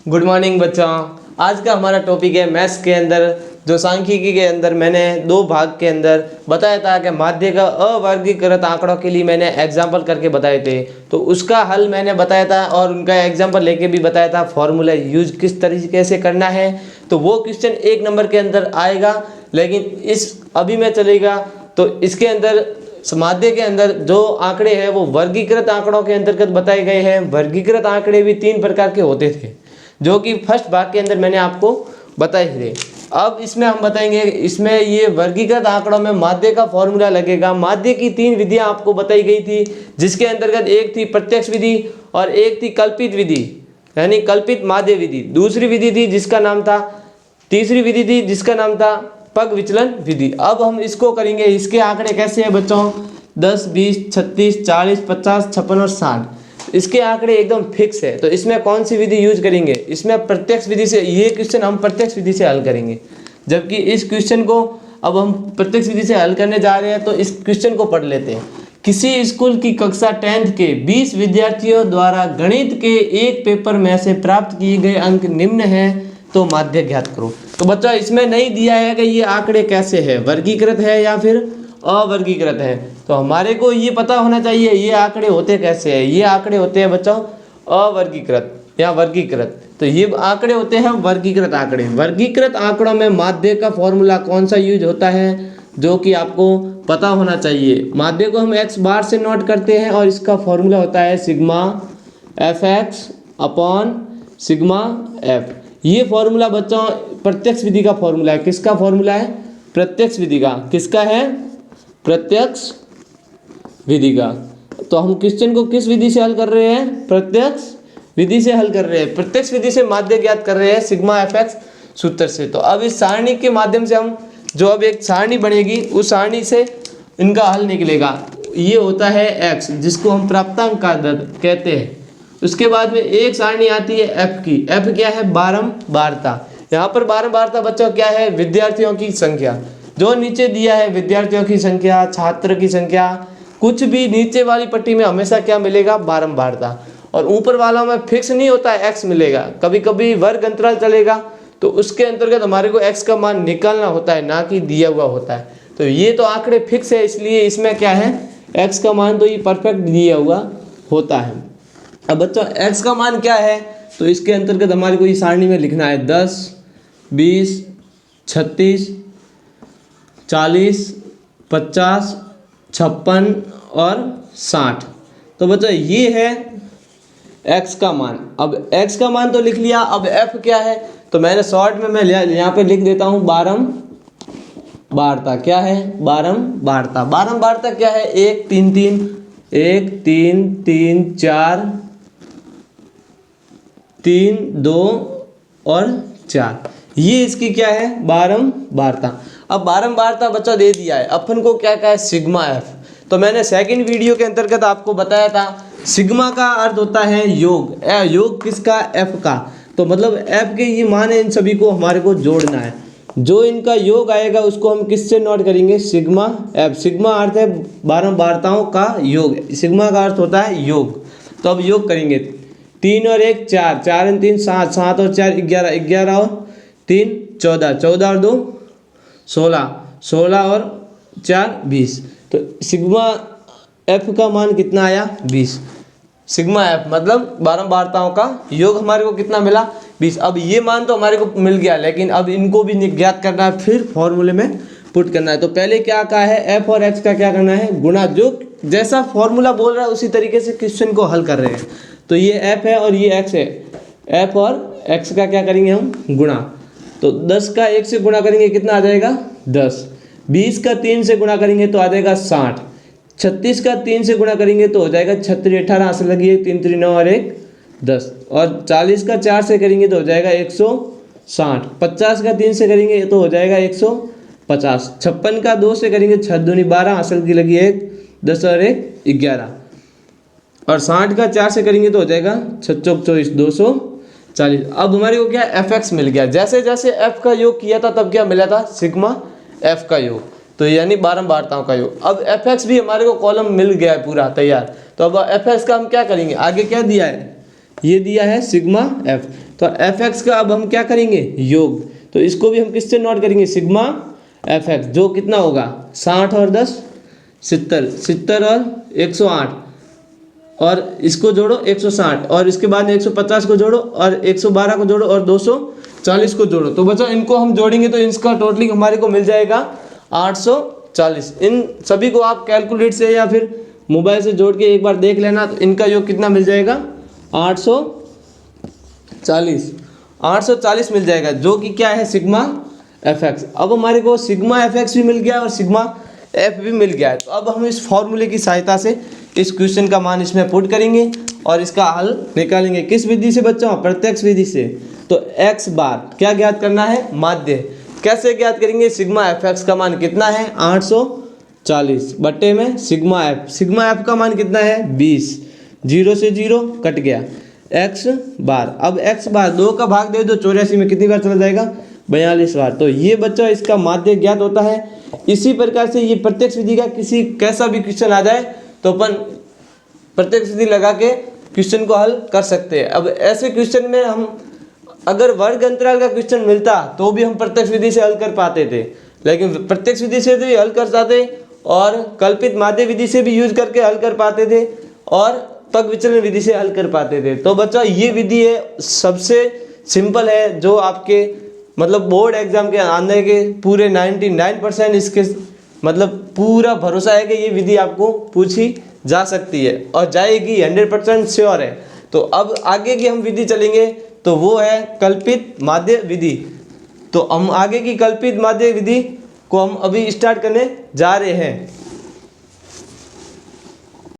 Good morning बच्चों। आज का हमारा टॉपिक है मैथ्स के अंदर जो सांख्यिकी के अंदर मैंने दो भाग के अंदर बताया था कि माध्य का अवर्गीकृत आंकड़ों के लिए मैंने एग्जाम्पल करके बताए थे, तो उसका हल मैंने बताया था और उनका एग्जाम्पल लेके भी बताया था फॉर्मूला यूज किस तरीके से करना है। तो वो क्वेश्चन 1 नंबर के अंदर आएगा, लेकिन इस अभी में चलेगा। तो इसके अंदर माध्य के अंदर जो आंकड़े हैं वो वर्गीकृत आंकड़ों के अंतर्गत बताए गए हैं। वर्गीकृत आंकड़े भी 3 प्रकार के होते थे जो कि फर्स्ट भाग के अंदर मैंने आपको बताए थे। अब इसमें हम बताएंगे, इसमें ये वर्गीकृत आंकड़ों में माध्य का फॉर्मूला लगेगा। माध्य की 3 विधियां आपको बताई गई थी, जिसके अंतर्गत एक थी प्रत्यक्ष विधि और एक थी कल्पित विधि यानी कल्पित माध्य विधि। दूसरी विधि थी जिसका नाम था, तीसरी विधि थी जिसका नाम था पग विचलन विधि। अब हम इसको करेंगे। इसके आंकड़े कैसे हैं बच्चों? 10, 20, 36, 40, 50, 56 और 60। इसके आंकड़े एकदम फिक्स है। तो इसमें कौन सी विधि यूज करेंगे? इसमें प्रत्यक्ष विधि से। ये क्वेश्चन हम प्रत्यक्ष विधि से हल करेंगे, जबकि इस क्वेश्चन को अब हम प्रत्यक्ष विधि से हल करने जा रहे हैं। तो इस क्वेश्चन को पढ़ लेते हैं। किसी स्कूल की कक्षा 10th के 20 विद्यार्थियों द्वारा गणित के एक पेपर में से प्राप्त किए गए अंक निम्न हैं, तो माध्य ज्ञात करो। तो बच्चा इसमें नहीं दिया है कि ये आंकड़े कैसे है, वर्गीकृत है या फिर अवर्गीकृत है। तो हमारे को ये पता होना चाहिए ये आंकड़े होते कैसे हैं। ये आंकड़े होते हैं बच्चों अवर्गीकृत या वर्गीकृत। तो ये आंकड़े होते हैं वर्गीकृत आंकड़े। वर्गीकृत आंकड़ों में माध्य का फॉर्मूला कौन सा यूज होता है, जो कि आपको पता होना चाहिए। माध्य को हम x बार से नोट करते हैं और इसका फॉर्मूला होता है sigma fx upon sigma f। ये फॉर्मूला बच्चों प्रत्यक्ष विधि का फॉर्मूला है। किसका फॉर्मूला है? प्रत्यक्ष विधि का। किसका है? प्रत्यक्ष विधि का। तो हम क्वेश्चन को किस विधि से हल कर रहे हैं? प्रत्यक्ष विधि से हल कर रहे हैं। प्रत्यक्ष विधि से माध्य ज्ञात कर रहे हैं सिग्मा fx सूत्र से। तो अब इस सारणी के माध्यम से हम जो अब एक सारणी बनेगी उस सारणी से इनका हल निकलेगा। ये होता है x, जिसको हम प्राप्तांक का कहते हैं। उसके बाद में एक सारणी आती है f की। f क्या है? बारंबारता। यहाँ पर बारंबारता बच्चों क्या है? विद्यार्थियों की संख्या। जो नीचे दिया है विद्यार्थियों की संख्या, छात्र की संख्या, कुछ भी नीचे वाली पट्टी में हमेशा क्या मिलेगा? बारंबारता। और ऊपर वालों में फिक्स नहीं होता है, x मिलेगा। कभी कभी वर्ग अंतराल चलेगा, तो उसके अंतर्गत हमारे को x का मान निकालना होता है, ना कि दिया हुआ होता है। तो ये तो आंकड़े फिक्स है, इसलिए इसमें क्या है? x का मान तो ये परफेक्ट दिया हुआ होता है। अब बच्चों x का मान क्या है? तो इसके अंतर्गत हमारे को ये सारणी में लिखना है 10, 20, 36, 40, 50, 56 और 60। तो बच्चों ये है x का मान। अब x का मान तो लिख लिया, अब f क्या है? तो मैंने शॉर्ट में मैं यहाँ पे लिख देता हूँ बारंबारता। क्या है? बारंबारता। बारंबारता क्या है? 1 3 3, 1 3 3 4, 3 2 और 4। ये इसकी क्या है? बारंबारता। अब बारंबारता बच्चा दे दिया है, अपन को क्या है? Sigma f। तो मैंने सेकंड वीडियो के अंतर्गत आपको बताया था सिग्मा का अर्थ होता है योग। योग किसका? f का। तो मतलब f के ये मान है, इन सभी को हमारे को जोड़ना है। जो इनका योग आएगा उसको हम किससे नोट करेंगे? Sigma f। सिग्मा अर्थ है बारंबारताओं का योग। सिग्मा का अर्थ होता है योग। तो अब योग करेंगे। 3 और 1 4, 4 और 3 7, 7 और 4 11, 11 और 3 14, 14 और 2 16, 16 और 4 20। तो सिग्मा f का मान कितना आया? 20। सिग्मा f मतलब बारंबारताओं का योग हमारे को कितना मिला? 20। अब ये मान तो हमारे को मिल गया, लेकिन अब इनको भी ज्ञात करना है, फिर फॉर्मूले में पुट करना है। तो पहले क्या कहा है? f और x का क्या करना है? गुणा। जो जैसा फॉर्मूला बोल रहा है उसी तरीके से क्वेश्चन को हल कर रहे हैं। तो ये f है और ये x है। f और x का क्या करेंगे हम? गुणा। तो 10 का 1 से गुणा करेंगे, कितना आ जाएगा? 10। 20 का 3 से गुणा करेंगे तो आ जाएगा 60। 36 का 3 से गुणा करेंगे तो हो जाएगा 36, 18 आंसर लगी, 3 3 9 और 1 10। और 40 का 4 से करेंगे तो हो जाएगा 160। 50 का 3 से करेंगे तो हो जाएगा 150। 56 का 2 से करेंगे 6 दूनी 12 आंसर की लगी 1 10 और 1 11। और 60 का 4 से करेंगे तो हो जाएगा 6 चौक 24 240। अब हमारे को क्या? fx मिल गया। जैसे जैसे f का योग किया था तब क्या मिला था? सिग्मा f का योग। तो यानी बारंबारताओं का योग। अब fx भी हमारे को कॉलम मिल गया है पूरा तैयार। तो अब fx का हम क्या करेंगे? आगे क्या दिया है? ये दिया है सिग्मा एफ। तो एफ एक्स का अब हम क्या करेंगे, योग। तो इसको भी हम किससे नोट करेंगे, सिग्मा एफ एक्स, जो कितना होगा 60 और 10 70, 70 और 108, और इसको जोड़ो 160, और इसके बाद 150 को जोड़ो, और 112 को जोड़ो, और 240 को जोड़ो। तो बच्चों इनको हम जोड़ेंगे तो इसका टोटलिंग हमारे को मिल जाएगा 840। इन सभी को आप कैलकुलेट से या फिर मोबाइल से जोड़ के एक बार देख लेना, तो इनका योग कितना मिल जाएगा 840 मिल जाएगा, जो कि क्या है सिग्मा एफ एक्स। अब हमारे को सिग्मा एफ एक्स भी मिल गया और सिग्मा एफ भी मिल गया है। तो अब हम इस फॉर्मूले की सहायता से इस क्वेश्चन का मान इसमें पुट करेंगे और इसका हल निकालेंगे। किस विधि से बच्चों, प्रत्यक्ष विधि से। तो x बार क्या ज्ञात करना है, माध्य। कैसे ज्ञात करेंगे, सिग्मा एफ एक्स का मान कितना है 840 बट्टे में सिग्मा एफ का मान कितना है 20, 0 से 0 कट गया, x बार। अब x बार 2 का भाग दे दो 84 में, कितनी बार चला जाएगा 42 बार। तो ये बच्चा इसका माध्य ज्ञात होता है। इसी प्रकार से ये प्रत्यक्ष विधि का किसी कैसा भी क्वेश्चन आ जाए तो अपन प्रत्यक्ष विधि लगा के क्वेश्चन को हल कर सकते हैं। अब ऐसे क्वेश्चन में हम अगर वर्ग अंतराल का क्वेश्चन मिलता तो भी हम प्रत्यक्ष विधि से हल कर पाते थे, लेकिन प्रत्यक्ष विधि से भी हल कर पाते और कल्पित माध्य विधि से भी यूज करके हल कर पाते थे और पग विचलन विधि से हल कर पाते थे। तो बच्चा ये विधि है सबसे सिंपल है, जो आपके मतलब बोर्ड एग्जाम के आने के पूरे 99% इसके मतलब पूरा भरोसा है कि ये विधि आपको पूछी जा सकती है और जाएगी, 100% श्योर है। तो अब आगे की हम विधि चलेंगे तो वो है कल्पित माध्य विधि। तो हम आगे की कल्पित माध्य विधि को हम अभी स्टार्ट करने जा रहे हैं।